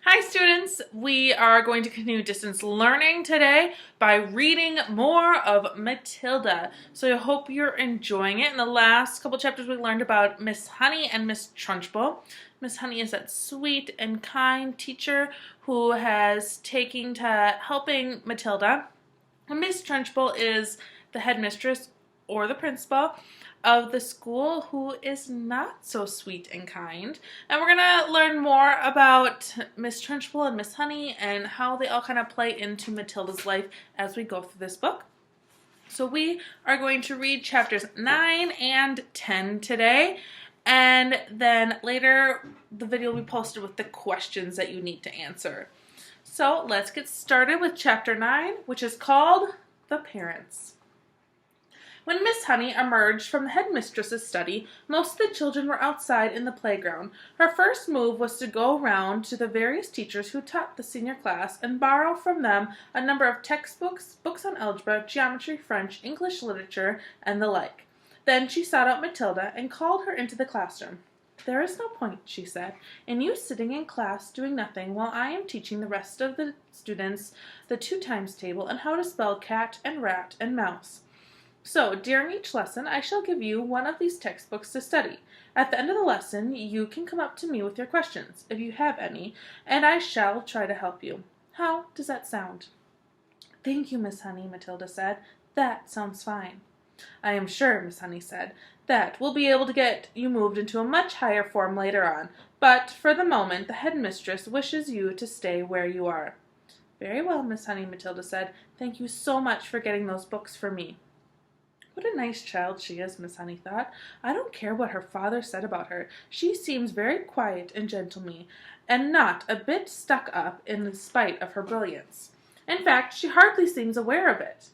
Hi students, we are going to continue distance learning today by reading more of Matilda. So I hope you're enjoying it. In the last couple chapters we learned about Miss Honey and Miss Trunchbull. Miss Honey is that sweet and kind teacher who has taken to helping Matilda. And Miss Trunchbull is the headmistress or the principal of the school who is not so sweet and kind. And we're going to learn more about Miss Trunchbull and Miss Honey and how they all kind of play into Matilda's life as we go through this book. So we are going to read chapters 9 and 10 today. And then later the video will be posted with the questions that you need to answer. So let's get started with chapter 9, which is called The Parents. When Miss Honey emerged from the headmistress's study, most of the children were outside in the playground. Her first move was to go round to the various teachers who taught the senior class and borrow from them a number of textbooks, books on algebra, geometry, French, English literature, and the like. Then she sought out Matilda and called her into the classroom. "There is no point," she said, "in you sitting in class doing nothing while I am teaching the rest of the students the 2 times table and how to spell cat and rat and mouse. So, during each lesson, I shall give you one of these textbooks to study. At the end of the lesson, you can come up to me with your questions, if you have any, and I shall try to help you. How does that sound?" "Thank you, Miss Honey," Matilda said. "That sounds fine." "I am sure," Miss Honey said, "that we'll be able to get you moved into a much higher form later on, but for the moment the headmistress wishes you to stay where you are." "Very well, Miss Honey," Matilda said. "Thank you so much for getting those books for me." What a nice child she is, Miss Honey thought. I don't care what her father said about her. She seems very quiet and gentlemanly, and not a bit stuck up in spite of her brilliance. In fact, she hardly seems aware of it.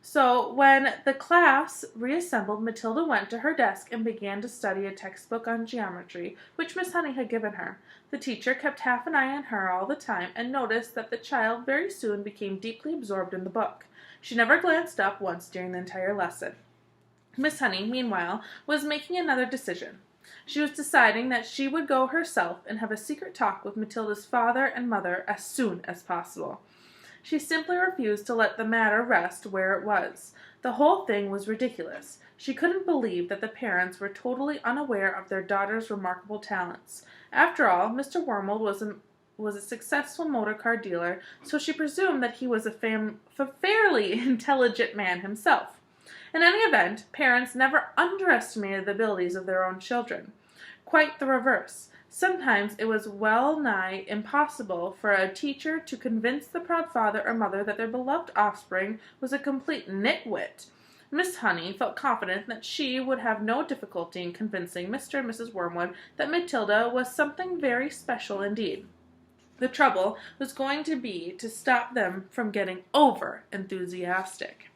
So when the class reassembled, Matilda went to her desk and began to study a textbook on geometry, which Miss Honey had given her. The teacher kept half an eye on her all the time and noticed that the child very soon became deeply absorbed in the book. She never glanced up once during the entire lesson. Miss Honey, meanwhile, was making another decision. She was deciding that she would go herself and have a secret talk with Matilda's father and mother as soon as possible. She simply refused to let the matter rest where it was. The whole thing was ridiculous. She couldn't believe that the parents were totally unaware of their daughter's remarkable talents. After all, Mr. Wormald was a successful motor car dealer, so she presumed that he was a fairly intelligent man himself. In any event, parents never underestimated the abilities of their own children. Quite the reverse. Sometimes it was well nigh impossible for a teacher to convince the proud father or mother that their beloved offspring was a complete nitwit. Miss Honey felt confident that she would have no difficulty in convincing Mr. and Mrs. Wormwood that Matilda was something very special indeed. The trouble was going to be to stop them from getting over-enthusiastic.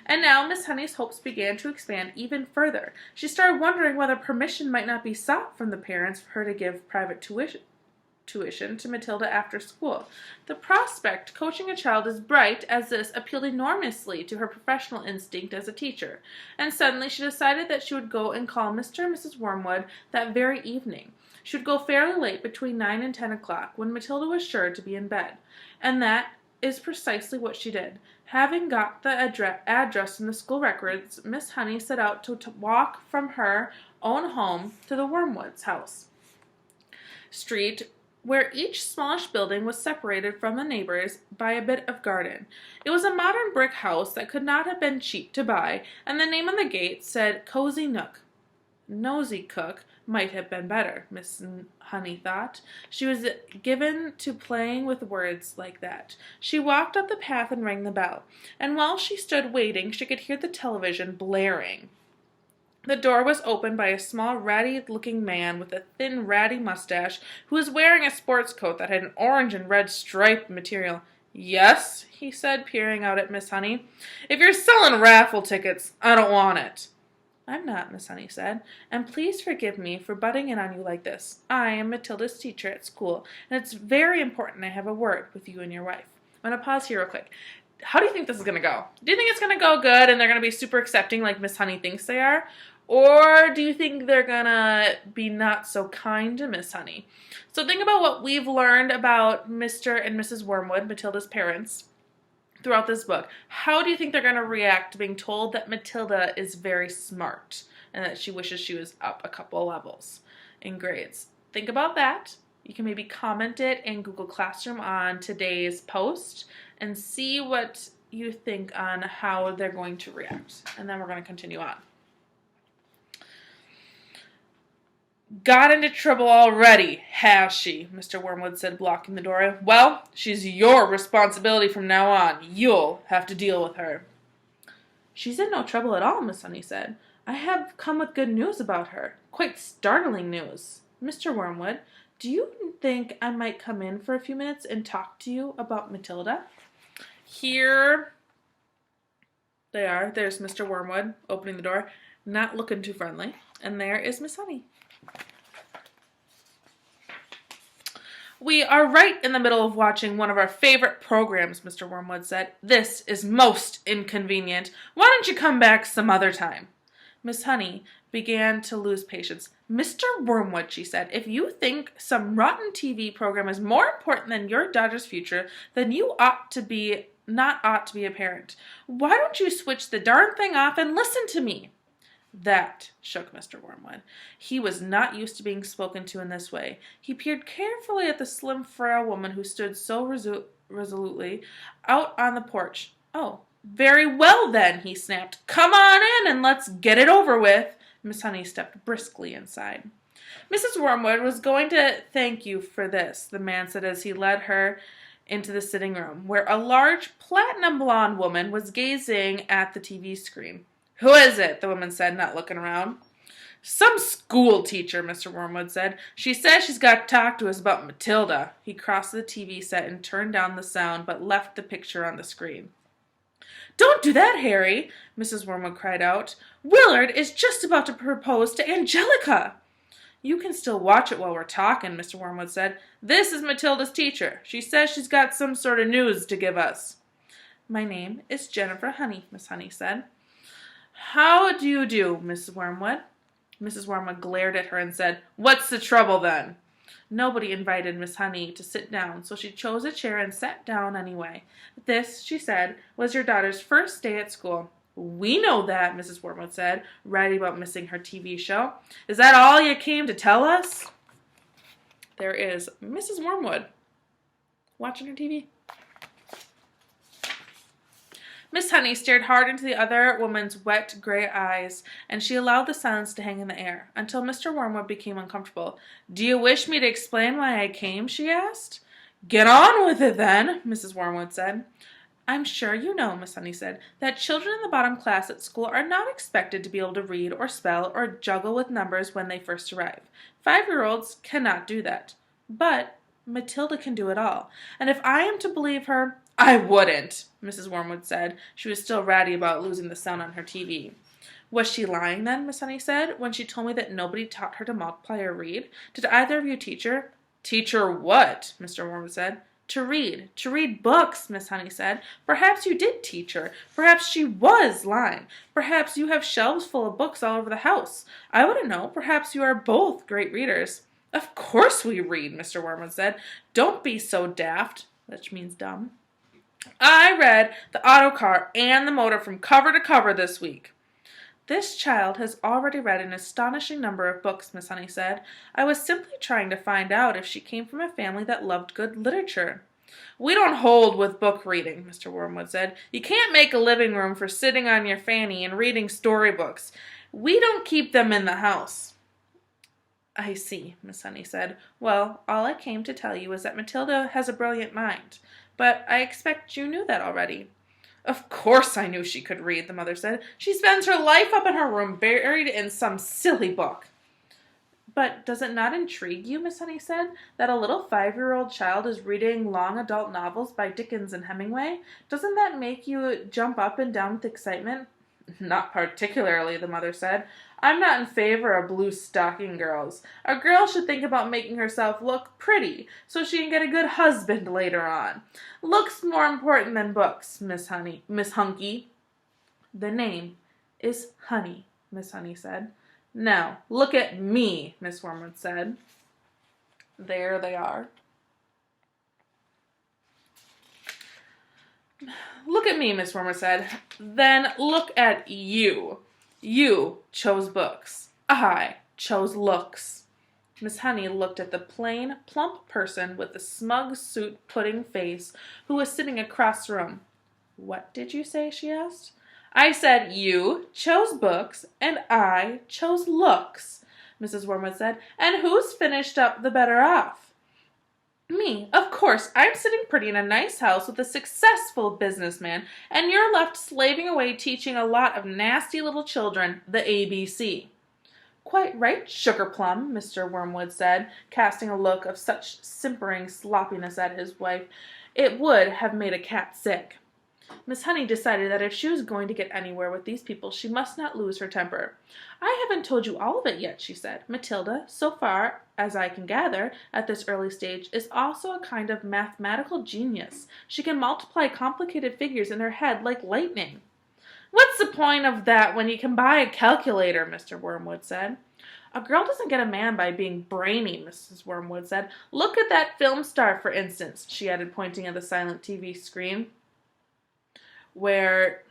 And now Miss Honey's hopes began to expand even further. She started wondering whether permission might not be sought from the parents for her to give private tuition to Matilda after school. The prospect coaching a child as bright as this appealed enormously to her professional instinct as a teacher, and suddenly she decided that she would go and call Mr. and Mrs. Wormwood that very evening. She would go fairly late, between 9 and 10 o'clock, when Matilda was sure to be in bed. And that is precisely what she did. Having got the address in the school records, Miss Honey set out to walk from her own home to the Wormwoods' house street, where each smallish building was separated from the neighbors by a bit of garden. It was a modern brick house that could not have been cheap to buy, and the name on the gate said Cozy Nook. Nosy Cook might have been better, Miss Honey thought. She was given to playing with words like that. She walked up the path and rang the bell, and while she stood waiting, she could hear the television blaring. The door was opened by a small, ratty-looking man with a thin, ratty mustache who was wearing a sports coat that had an orange and red striped material. "Yes," he said, peering out at Miss Honey. "If you're selling raffle tickets, I don't want it." "I'm not," Miss Honey said, "and please forgive me for butting in on you like this. I am Matilda's teacher at school, and it's very important I have a word with you and your wife." I'm going to pause here real quick. How do you think this is going to go? Do you think it's going to go good and they're going to be super accepting like Miss Honey thinks they are? Or do you think they're gonna be not so kind to Miss Honey? So think about what we've learned about Mr. and Mrs. Wormwood, Matilda's parents, throughout this book. How do you think they're gonna react to being told that Matilda is very smart and that she wishes she was up a couple levels in grades? Think about that. You can maybe comment it in Google Classroom on today's post and see what you think on how they're going to react. And then we're going to continue on. Got into trouble already, has she? Mr. Wormwood said, blocking the doorway. Well, she's your responsibility from now on. You'll have to deal with her. She's in no trouble at all, Miss Honey said. I have come with good news about her. Quite startling news. Mr. Wormwood, do you think I might come in for a few minutes and talk to you about Matilda? Here they are. There's Mr. Wormwood opening the door, not looking too friendly. And there is Miss Honey. We are right in the middle of watching one of our favorite programs, Mr. Wormwood said. This is most inconvenient. Why don't you come back some other time? Miss Honey began to lose patience. Mr. Wormwood, she said, if you think some rotten TV program is more important than your daughter's future, then you ought to be a parent. Why don't you switch the darn thing off and listen to me? That shook Mr. Wormwood. He was not used to being spoken to in this way. He peered carefully at the slim, frail woman who stood so resolutely out on the porch. Oh, very well then, he snapped. Come on in and let's get it over with. Miss Honey stepped briskly inside. Mrs. Wormwood was going to thank you for this, the man said as he led her into the sitting room, where a large platinum blonde woman was gazing at the TV screen. Who is it? The woman said, not looking around. Some school teacher, Mr. Wormwood said. She says she's got to talk to us about Matilda. He crossed the TV set and turned down the sound, but left the picture on the screen. Don't do that, Harry, Mrs. Wormwood cried out. Willard is just about to propose to Angelica. You can still watch it while we're talking, Mr. Wormwood said. This is Matilda's teacher. She says she's got some sort of news to give us. My name is Jennifer Honey, Miss Honey said. How do you do, Mrs. Wormwood? Mrs. Wormwood glared at her and said, What's the trouble then? Nobody invited Miss Honey to sit down, so she chose a chair and sat down anyway. This, she said, was your daughter's first day at school. We know that, Mrs. Wormwood said, writing about missing her TV show. Is that all you came to tell us? There is Mrs. Wormwood watching her TV. Miss Honey stared hard into the other woman's wet gray eyes, and she allowed the silence to hang in the air, until Mr. Wormwood became uncomfortable. Do you wish me to explain why I came? She asked. Get on with it, then, Mrs. Wormwood said. I'm sure you know, Miss Honey said, that children in the bottom class at school are not expected to be able to read or spell or juggle with numbers when they first arrive. 5-year-olds cannot do that. But Matilda can do it all, and if I am to believe her, I wouldn't, Mrs. Wormwood said. She was still ratty about losing the sound on her TV. Was she lying then, Miss Honey said, when she told me that nobody taught her to multiply or read? Did either of you teach her? Teach her what? Mr. Wormwood said. To read books, Miss Honey said. Perhaps you did teach her. Perhaps she was lying. Perhaps you have shelves full of books all over the house. I wouldn't know. Perhaps you are both great readers. Of course we read, Mr. Wormwood said. Don't be so daft, which means dumb. I read the autocar and the motor from cover to cover this week. This child has already read an astonishing number of books, Miss Honey said. I was simply trying to find out if she came from a family that loved good literature. We don't hold with book reading, Mr. Wormwood said. You can't make a living room for sitting on your fanny and reading storybooks. We don't keep them in the house. I see, Miss Honey said. Well, all I came to tell you is that Matilda has a brilliant mind. But I expect you knew that already. Of course I knew she could read, the mother said. She spends her life up in her room buried in some silly book. But does it not intrigue you, Miss Honey said, that a little 5-year-old child is reading long adult novels by Dickens and Hemingway? Doesn't that make you jump up and down with excitement? Not particularly, the mother said. I'm not in favor of blue stocking girls. A girl should think about making herself look pretty so she can get a good husband later on. Looks more important than books, Miss Hunky. The name is Honey, Miss Honey said. Now, look at me, Miss Wormwood said. There they are. Look at me, Miss Wormwood said. Then look at you. You chose books. I chose looks. Miss Honey looked at the plain, plump person with the smug suit pudding face who was sitting across the room. What did you say? She asked. I said you chose books and I chose looks, Mrs. Wormwood said. And who's finished up the better off? Me, of course. I'm sitting pretty in a nice house with a successful businessman, and you're left slaving away teaching a lot of nasty little children the ABC. Quite right, Sugarplum, Mr. Wormwood said, casting a look of such simpering sloppiness at his wife, it would have made a cat sick. Miss Honey decided that if she was going to get anywhere with these people, she must not lose her temper. I haven't told you all of it yet, she said. Matilda, so far as I can gather, at this early stage, is also a kind of mathematical genius. She can multiply complicated figures in her head like lightning. What's the point of that when you can buy a calculator, Mr. Wormwood said. A girl doesn't get a man by being brainy, Mrs. Wormwood said. Look at that film star, for instance, she added, pointing at the silent TV screen, where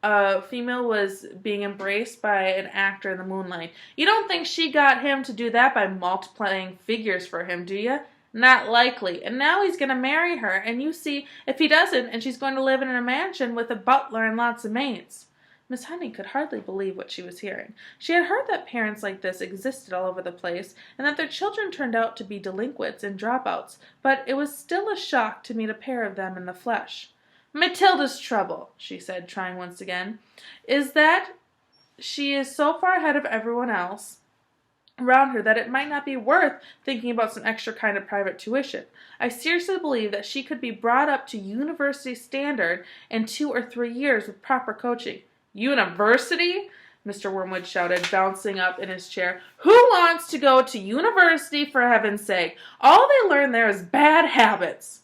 a female was being embraced by an actor in the moonlight. You don't think she got him to do that by multiplying figures for him, do you? Not likely. And now he's going to marry her, and you see, if he doesn't, and she's going to live in a mansion with a butler and lots of maids. Miss Honey could hardly believe what she was hearing. She had heard that parents like this existed all over the place, and that their children turned out to be delinquents and dropouts, but it was still a shock to meet a pair of them in the flesh. Matilda's trouble, she said, trying once again, is that she is so far ahead of everyone else around her that it might not be worth thinking about some extra kind of private tuition. I seriously believe that she could be brought up to university standard in 2 or 3 years with proper coaching. University? Mr. Wormwood shouted, bouncing up in his chair. Who wants to go to university, for heaven's sake? All they learn there is bad habits.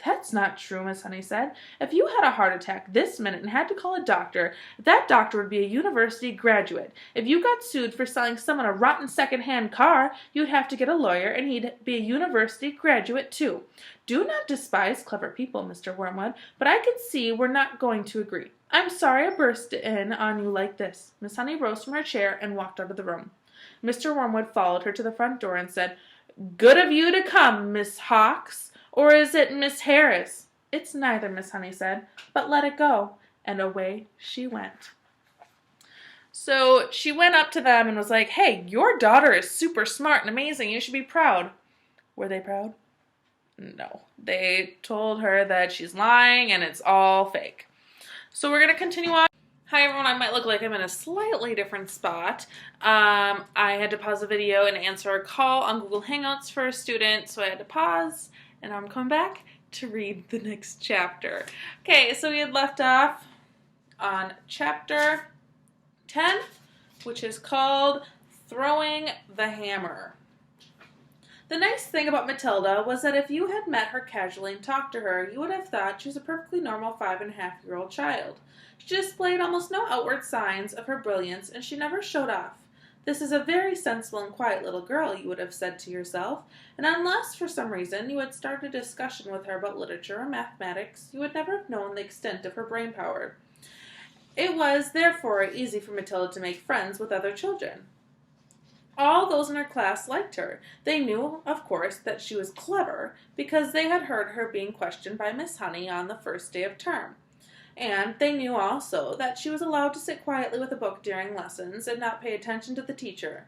That's not true, Miss Honey said. If you had a heart attack this minute and had to call a doctor, that doctor would be a university graduate. If you got sued for selling someone a rotten second-hand car, you'd have to get a lawyer, and he'd be a university graduate too. Do not despise clever people, Mr. Wormwood, but I can see we're not going to agree. I'm sorry I burst in on you like this. Miss Honey rose from her chair and walked out of the room. Mr. Wormwood followed her to the front door and said, Good of you to come, Miss Hawks. Or is it Miss Harris? It's neither, Miss Honey said, but let it go. And away she went. So she went up to them and was like, hey, your daughter is super smart and amazing. You should be proud. Were they proud? No. They told her that she's lying and it's all fake. So we're going to continue on. Hi everyone, I might look like I'm in a slightly different spot. I had to pause the video and answer a call on Google Hangouts for a student, so I had to pause, and I'm coming back to read the next chapter. Okay, so we had left off on chapter 10, which is called Throwing the Hammer. The nice thing about Matilda was that if you had met her casually and talked to her, you would have thought she was a perfectly normal 5-and-a-half-year-old child. She displayed almost no outward signs of her brilliance, and she never showed off. This is a very sensible and quiet little girl, you would have said to yourself, and unless for some reason you had started a discussion with her about literature or mathematics, you would never have known the extent of her brain power. It was, therefore, easy for Matilda to make friends with other children. All those in her class liked her. They knew, of course, that she was clever, because they had heard her being questioned by Miss Honey on the first day of term. And they knew also that she was allowed to sit quietly with a book during lessons and not pay attention to the teacher.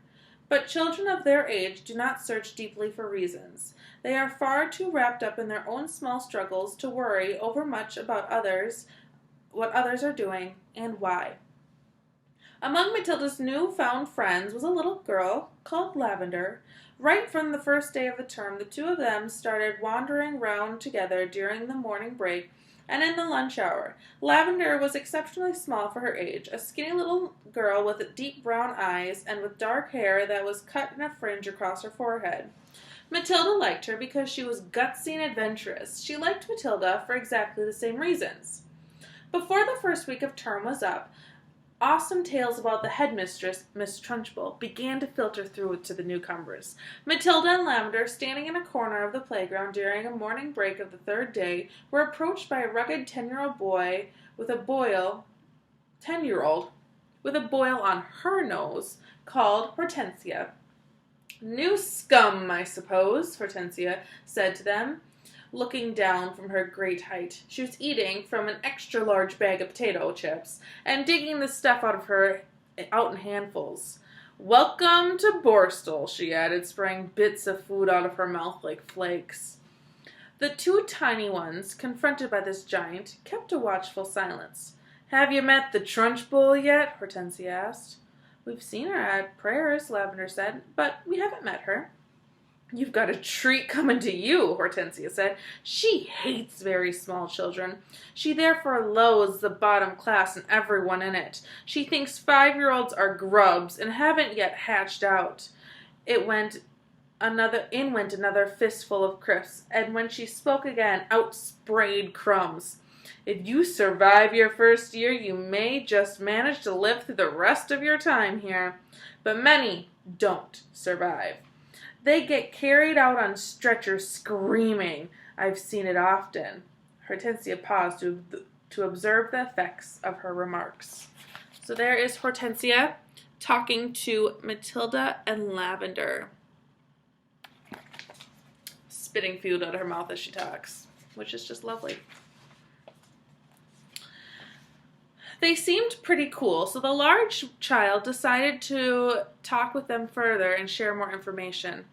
But children of their age do not search deeply for reasons. They are far too wrapped up in their own small struggles to worry overmuch about others, what others are doing, and why. Among Matilda's new-found friends was a little girl called Lavender. Right from the first day of the term, the two of them started wandering round together during the morning break and in the lunch hour. Lavender was exceptionally small for her age, a skinny little girl with deep brown eyes and with dark hair that was cut in a fringe across her forehead. Matilda liked her because she was gutsy and adventurous. She liked Matilda for exactly the same reasons. Before the first week of term was up, Awesome tales about the headmistress, Miss Trunchbull, began to filter through to the newcomers. Matilda and Lavender, standing in a corner of the playground during a morning break of the third day, were approached by a rugged 10-year-old boy with a boil, 10-year-old, with a boil on her nose, called Hortensia. "New scum, I suppose," Hortensia said to them, looking down from her great height. She was eating from an extra-large bag of potato chips and digging the stuff out in handfuls. "Welcome to Borstal," she added, spraying bits of food out of her mouth like flakes. The two tiny ones, confronted by this giant, kept a watchful silence. "Have you met the Trunchbull yet?" Hortensia asked. "We've seen her at prayers," Lavender said, "but we haven't met her." "You've got a treat coming to you," Hortensia said. "She hates very small children. She therefore loathes the bottom class and everyone in it. She thinks 5-year-olds are grubs and haven't yet hatched out." In went another fistful of crisps, and when she spoke again, out sprayed crumbs. "If you survive your first year, you may just manage to live through the rest of your time here. But many don't survive. They get carried out on stretchers screaming. I've seen it often." Hortensia paused to observe the effects of her remarks. So there is Hortensia talking to Matilda and Lavender, spitting food out of her mouth as she talks, which is just lovely. They seemed pretty cool, so the large child decided to talk with them further and share more information.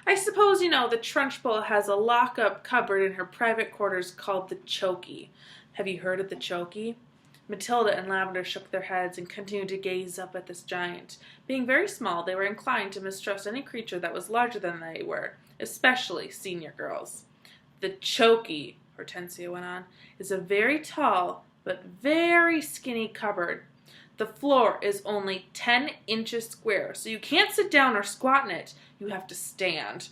"I suppose you know the Trunchbull has a lock-up cupboard in her private quarters called the Chokey. Have you heard of the Chokey?" Matilda and Lavender shook their heads and continued to gaze up at this giant. Being very small, they were inclined to mistrust any creature that was larger than they were, especially senior girls. "The Chokey," Hortensia went on, "is a very tall but very skinny cupboard. The floor is only 10 inches square, so you can't sit down or squat in it. You have to stand.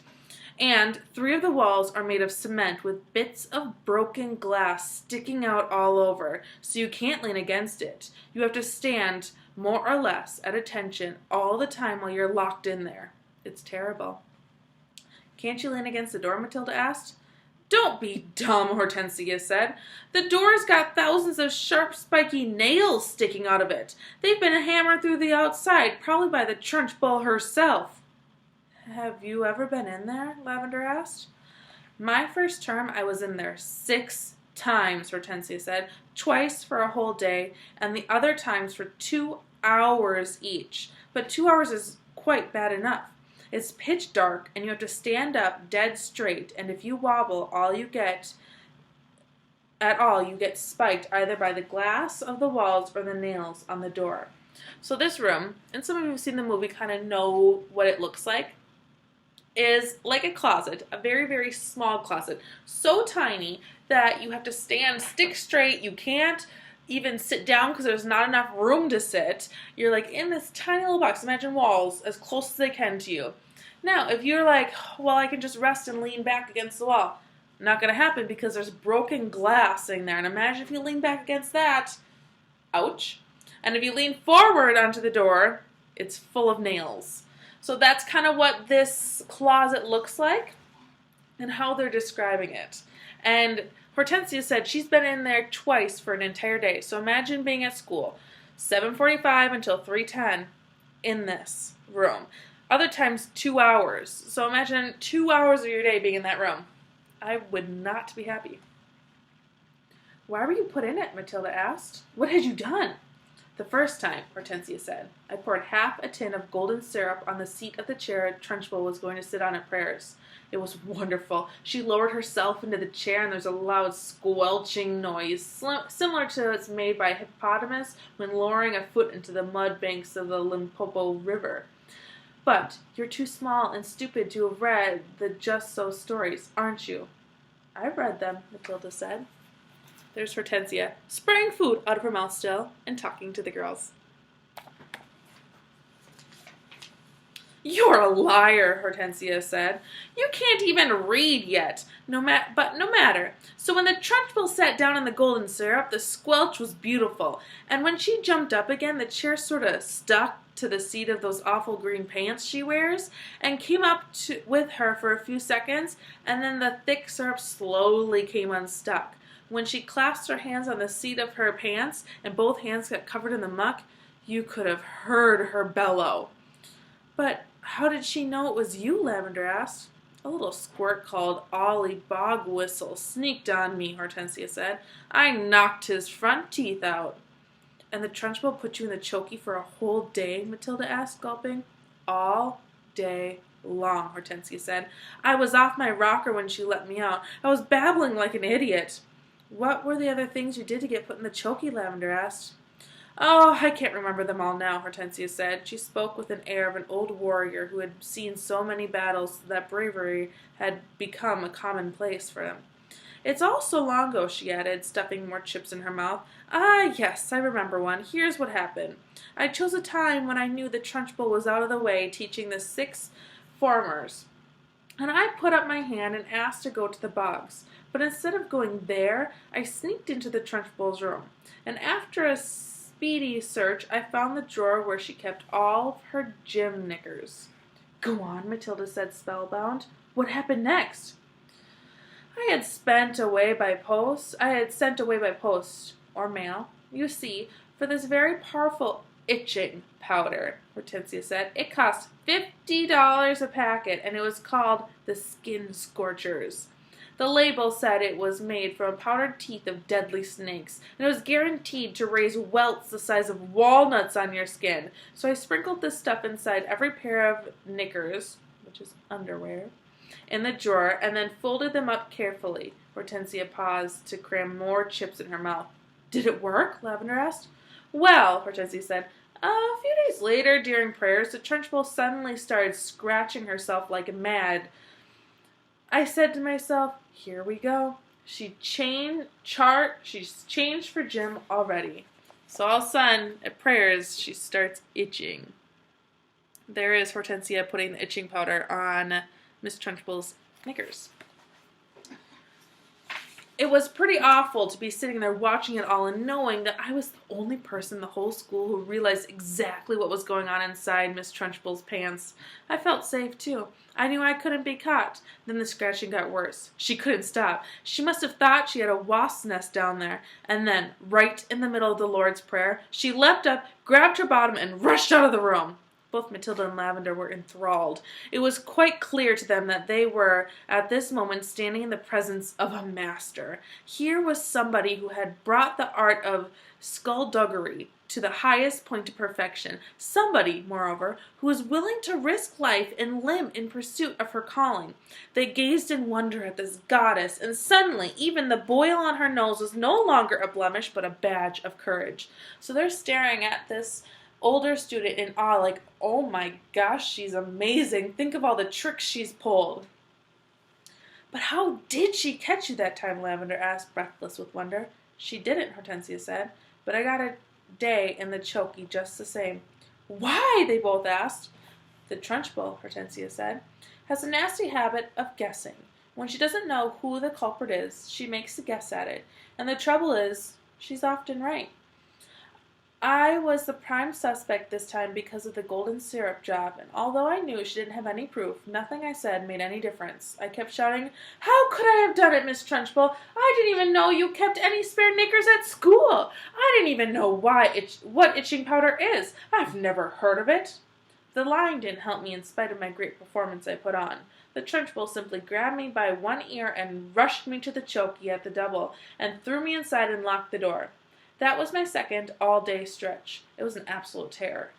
And 3 of the walls are made of cement with bits of broken glass sticking out all over, so you can't lean against it. You have to stand more or less at attention all the time while you're locked in there. It's terrible." "Can't you lean against the door?" Matilda asked. "Don't be dumb," Hortensia said. "The door's got thousands of sharp, spiky nails sticking out of it. They've been hammered through the outside, probably by the Trunchbull herself." "Have you ever been in there?" Lavender asked. "My first term, I was in there 6 times, Hortensia said. "Twice for a whole day, and the other times for 2 hours each. But 2 hours is quite bad enough. It's pitch dark, and you have to stand up dead straight, and if you wobble you get spiked either by the glass of the walls or the nails on the door." So this room, and some of you who've seen the movie kind of know what it looks like, is like a closet, a very, very small closet. So tiny that you have to stand stick straight. You can't even sit down because there's not enough room to sit. You're like in this tiny little box. Imagine walls as close as they can to you. Now, if you're like, "Well, I can just rest and lean back against the wall," not going to happen because there's broken glass in there. And imagine if you lean back against that. Ouch. And if you lean forward onto the door, it's full of nails. So that's kind of what this closet looks like and how they're describing it. And Hortensia said she's been in there twice for an entire day. So imagine being at school, 7:45 until 3:10 in this room. Other times 2 hours. So imagine 2 hours of your day being in that room. I would not be happy. "Why were you put in it?" Matilda asked. "What had you done?" "The first time," Hortensia said, "I poured half a tin of golden syrup on the seat of the chair Trunchbull was going to sit on at prayers. It was wonderful. She lowered herself into the chair, and there's a loud squelching noise, similar to what's made by a hippopotamus when lowering a foot into the mud banks of the Limpopo River. But you're too small and stupid to have read the Just So stories, aren't you?" "I've read them," Matilda said. There's Hortensia, spraying food out of her mouth still and talking to the girls. "You're a liar," Hortensia said. "You can't even read yet. But no matter. So when the Trunchbull sat down in the golden syrup, the squelch was beautiful, and when she jumped up again, the chair sort of stuck to the seat of those awful green pants she wears, and came up with her for a few seconds, and then the thick syrup slowly came unstuck. When she clasped her hands on the seat of her pants, and both hands got covered in the muck, you could have heard her bellow." "But how did she know it was you?" Lavender asked. "A little squirt called Ollie Bogwhistle sneaked on me," Hortensia said. "I knocked his front teeth out." "And the Trunchbull put you in the chokey for a whole day?" Matilda asked, gulping. "All day long," Hortensia said. "I was off my rocker when she let me out. I was babbling like an idiot." "What were the other things you did to get put in the chokey?" Lavender asked. "Oh, I can't remember them all now," Hortensia said. She spoke with an air of an old warrior who had seen so many battles that bravery had become a commonplace for him. "It's all so long ago," she added, stuffing more chips in her mouth. "Ah, yes, I remember one. Here's what happened. I chose a time when I knew the Trunchbull was out of the way teaching the 6 formers, and I put up my hand and asked to go to the bogs. But instead of going there, I sneaked into the Trunchbull's room, and after a speedy search, I found the drawer where she kept all of her gym knickers." "Go on," Matilda said, spellbound. "What happened next?" I had sent away by post, or mail, you see, for this very powerful itching powder," Hortensia said. "It cost $50 a packet, and it was called the Skin Scorchers. The label said it was made from powdered teeth of deadly snakes, and it was guaranteed to raise welts the size of walnuts on your skin. So I sprinkled this stuff inside every pair of knickers," which is underwear, "in the drawer, and then folded them up carefully." Hortensia paused to cram more chips in her mouth. "Did it work?" Lavender asked. "Well," Hortensia said, "a few days later, during prayers, the Trunchbull suddenly started scratching herself like mad. I said to myself, here we go. She's changed for gym already. So all of a sudden, at prayers, she starts itching." There is Hortensia putting the itching powder on Miss Trunchbull's knickers. It was pretty awful to be sitting there watching it all and knowing that I was the only person in the whole school who realized exactly what was going on inside Miss Trunchbull's pants. I felt safe, too. I knew I couldn't be caught. Then the scratching got worse. She couldn't stop. She must have thought she had a wasp's nest down there. And then, right in the middle of the Lord's Prayer, she leapt up, grabbed her bottom, and rushed out of the room. Both Matilda and Lavender were enthralled. It was quite clear to them that they were, at this moment, standing in the presence of a master. Here was somebody who had brought the art of skullduggery to the highest point of perfection. Somebody, moreover, who was willing to risk life and limb in pursuit of her calling. They gazed in wonder at this goddess, and suddenly even the boil on her nose was no longer a blemish, but a badge of courage. So they're staring at this older student in awe, like, oh my gosh, she's amazing. Think of all the tricks she's pulled. "But how did she catch you that time?" Lavender asked, breathless with wonder. "She didn't," Hortensia said, "but I got a day in the chokey just the same." "Why?" they both asked. "The Trunchbull," Hortensia said, "has a nasty habit of guessing. When she doesn't know who the culprit is, she makes a guess at it. And the trouble is, she's often right. I was the prime suspect this time because of the golden syrup job, and although I knew she didn't have any proof, nothing I said made any difference. I kept shouting, 'How could I have done it, Miss Trunchbull? I didn't even know you kept any spare knickers at school. I didn't even know what itching powder is. I've never heard of it.' The lying didn't help me in spite of my great performance I put on. The Trunchbull simply grabbed me by one ear and rushed me to the chokey at the double, and threw me inside and locked the door. That was my second all-day stretch. It was an absolute terror.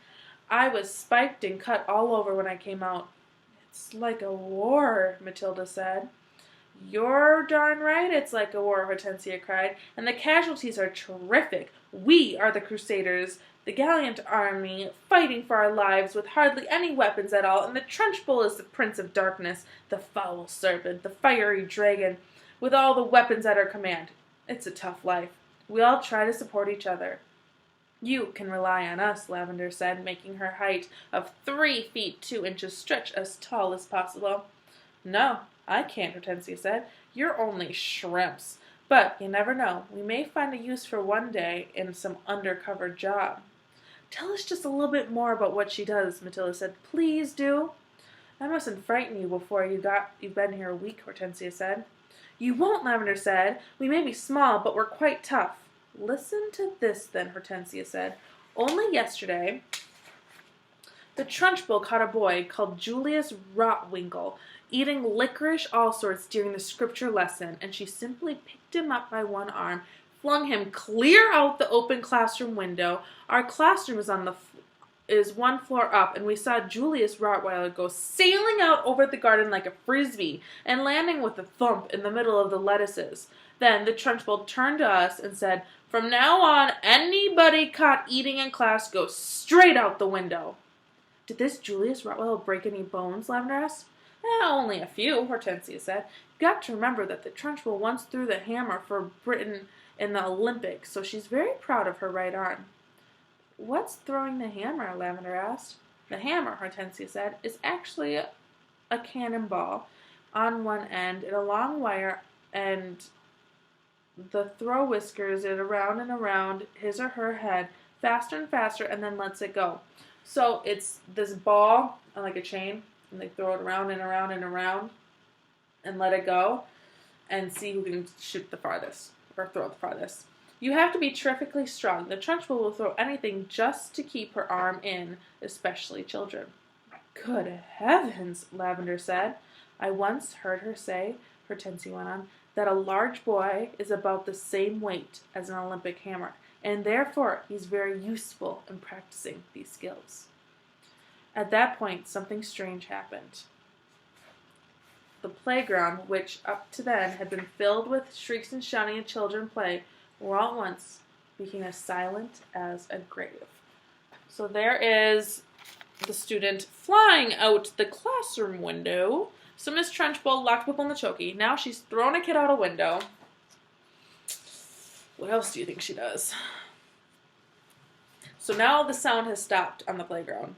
I was spiked and cut all over when I came out." "It's like a war," Matilda said. "You're darn right it's like a war," Hortensia cried, "and the casualties are terrific. We are the Crusaders, the gallant army, fighting for our lives with hardly any weapons at all, and the Trunchbull is the Prince of Darkness, the foul serpent, the fiery dragon, with all the weapons at our command. It's a tough life. We all try to support each other." You can rely on us, Lavender said, making her height of 3 feet 2 inches stretch as tall as possible. No, I can't, Hortensia said. You're only shrimps. But you never know. We may find a use for one day in some undercover job. Tell us just a little bit more about what she does, Matilda said. Please do. I mustn't frighten you before you've been here a week, Hortensia said. You won't, Lavender said. We may be small, but we're quite tough. Listen to this, then, Hortensia said. Only yesterday, the Trunchbull caught a boy called Julius Rotwinkle eating licorice all sorts during the scripture lesson, and she simply picked him up by one arm, flung him clear out the open classroom window. Our classroom is one floor up, and we saw Julius Rottweiler go sailing out over the garden like a frisbee and landing with a thump in the middle of the lettuces. Then the Trunchbull turned to us and said, "From now on, anybody caught eating in class goes straight out the window." Did this Julius Rottweiler break any bones? Lavender asked. Only a few, Hortensia said. You've got to remember that the Trunchbull once threw the hammer for Britain in the Olympics, so she's very proud of her right arm. What's throwing the hammer? Lavender asked. The hammer, Hortensia said, is actually a cannonball on one end and a long wire, and the throw whiskers it around and around his or her head faster and faster and then lets it go. So it's this ball on like a chain, and they throw it around and around and around and let it go and see who can shoot the farthest or throw it the farthest. You have to be terrifically strong. The Trunchbull will throw anything just to keep her arm in, especially children. Good heavens, Lavender said. I once heard her say, Hortensia went on, that a large boy is about the same weight as an Olympic hammer, and therefore he's very useful in practicing these skills. At that point, something strange happened. The playground, which up to then had been filled with shrieks and shouting of children play, all at once became as silent as a grave. So there is the student flying out the classroom window. So Miss Trunchbull locked people in the chokey. Now she's thrown a kid out a window. What else do you think she does? So now the sound has stopped on the playground.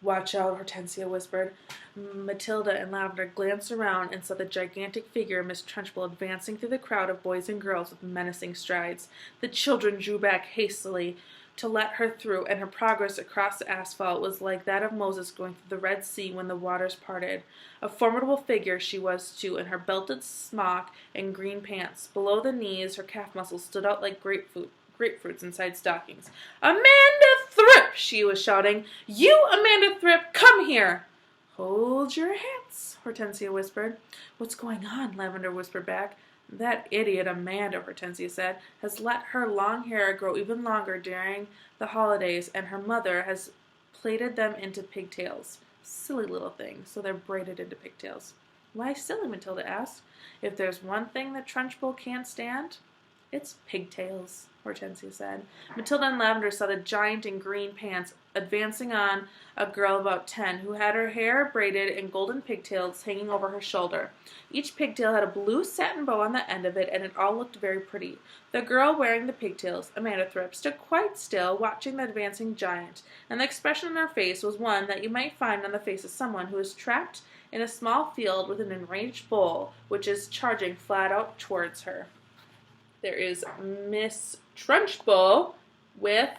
Watch out, Hortensia whispered. Matilda and Lavender glanced around and saw the gigantic figure of Miss Trunchbull advancing through the crowd of boys and girls with menacing strides. The children drew back hastily to let her through, and her progress across the asphalt was like that of Moses going through the Red Sea when the waters parted. A formidable figure she was, too, in her belted smock and green pants. Below the knees, her calf muscles stood out like grapefruits inside stockings. Amanda Thripp, she was shouting. You, Amanda Thripp, come here. Hold your hats, Hortensia whispered. What's going on? Lavender whispered back. That idiot Amanda, Hortensia said, has let her long hair grow even longer during the holidays, and her mother has plaited them into pigtails. Silly little thing, so they're braided into pigtails. Why silly? Matilda asked. If there's one thing the Trunchbull can't stand, it's pigtails, Hortensia said. Matilda and Lavender saw the giant in green pants advancing on a girl about 10 who had her hair braided in golden pigtails hanging over her shoulder. Each pigtail had a blue satin bow on the end of it, and it all looked very pretty. The girl wearing the pigtails, Amanda Thripp, stood quite still, watching the advancing giant, and the expression on her face was one that you might find on the face of someone who is trapped in a small field with an enraged bull, which is charging flat out towards her. There is Miss Trunchbull with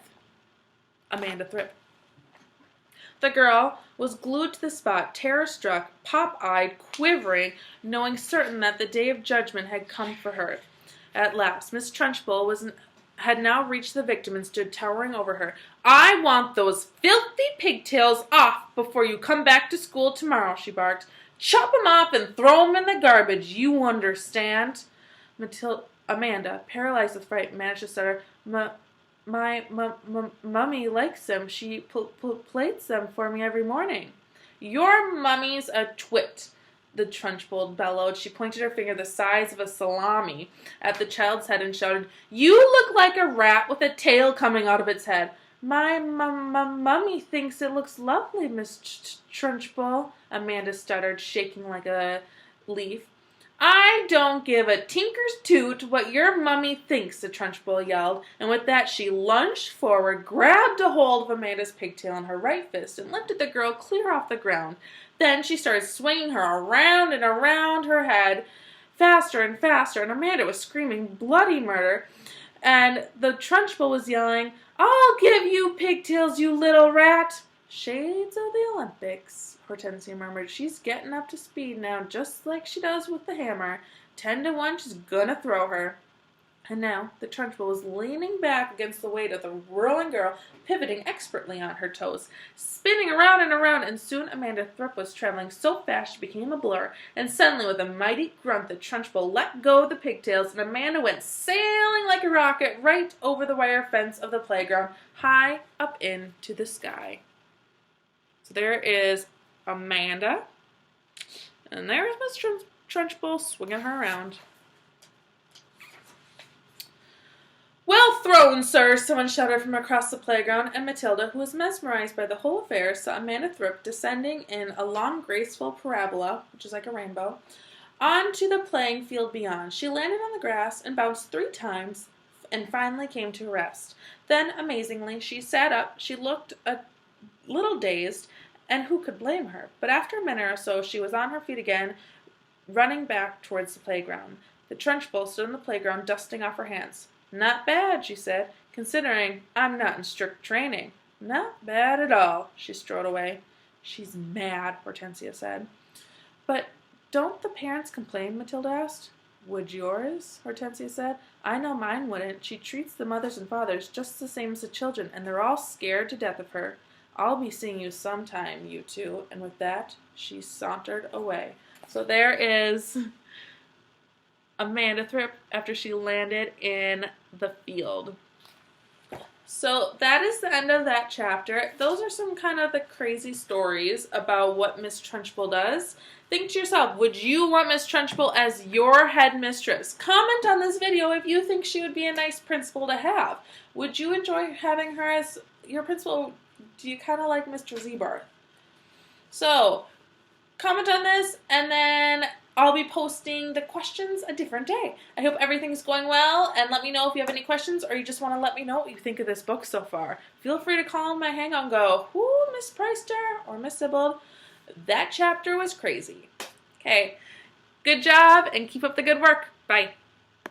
Amanda Thripp. The girl was glued to the spot, terror-struck, pop-eyed, quivering, knowing certain that the day of judgment had come for her. At last, Miss Trunchbull had now reached the victim and stood towering over her. I want those filthy pigtails off before you come back to school tomorrow, she barked. Chop 'em off and throw 'em in the garbage, you understand? Amanda, paralyzed with fright, managed to stutter, My mummy likes them. She plates them for me every morning. Your mummy's a twit, the Trunchbull bellowed. She pointed her finger the size of a salami at the child's head and shouted, You look like a rat with a tail coming out of its head. My mummy thinks it looks lovely, Miss Trunchbull, Amanda stuttered, shaking like a leaf. I don't give a tinker's toot what your mummy thinks, the Trunchbull yelled, and with that she lunged forward, grabbed a hold of Amanda's pigtail in her right fist, and lifted the girl clear off the ground. Then she started swinging her around and around her head, faster and faster, and Amanda was screaming bloody murder, and the Trunchbull was yelling, "I'll give you pigtails, you little rat!" "Shades of the Olympics," Hortensia murmured. "She's getting up to speed now, just like she does with the hammer. 10-1, she's gonna throw her." And now the Trunchbull was leaning back against the weight of the whirling girl, pivoting expertly on her toes, spinning around and around, and soon Amanda Thrupp was traveling so fast she became a blur, and suddenly with a mighty grunt the Trunchbull let go of the pigtails, and Amanda went sailing like a rocket right over the wire fence of the playground, high up into the sky. So there is Amanda, and there's Miss Trunchbull swinging her around. "Well thrown, sir," someone shouted from across the playground, and Matilda, who was mesmerized by the whole affair, saw Amanda Thrupp descending in a long, graceful parabola, which is like a rainbow, onto the playing field beyond. She landed on the grass and bounced 3 times and finally came to rest. Then, amazingly, she sat up. She looked a little dazed, and who could blame her? But after a minute or so, she was on her feet again, running back towards the playground. The Trunchbull stood on the playground, dusting off her hands. "Not bad," she said, "considering I'm not in strict training." "Not bad at all." She strode away. "She's mad," Hortensia said. "But don't the parents complain?" Matilda asked. "Would yours?" Hortensia said. "I know mine wouldn't. She treats the mothers and fathers just the same as the children, and they're all scared to death of her. I'll be seeing you sometime, you two." And with that, she sauntered away. So there is Amanda Thrupp after she landed in the field. So that is the end of that chapter. Those are some kind of the crazy stories about what Miss Trunchbull does. Think to yourself, would you want Miss Trunchbull as your headmistress? Comment on this video if you think she would be a nice principal to have. Would you enjoy having her as your principal? Do you kind of like Mr. Zebarth? So comment on this, and then I'll be posting the questions a different day. I hope everything's going well, and let me know if you have any questions or you just want to let me know what you think of this book so far. Feel free to call my Hang-On and go, "Whoo, Miss Preister," or "Miss Sibbald, that chapter was crazy." Okay, good job, and keep up the good work. Bye.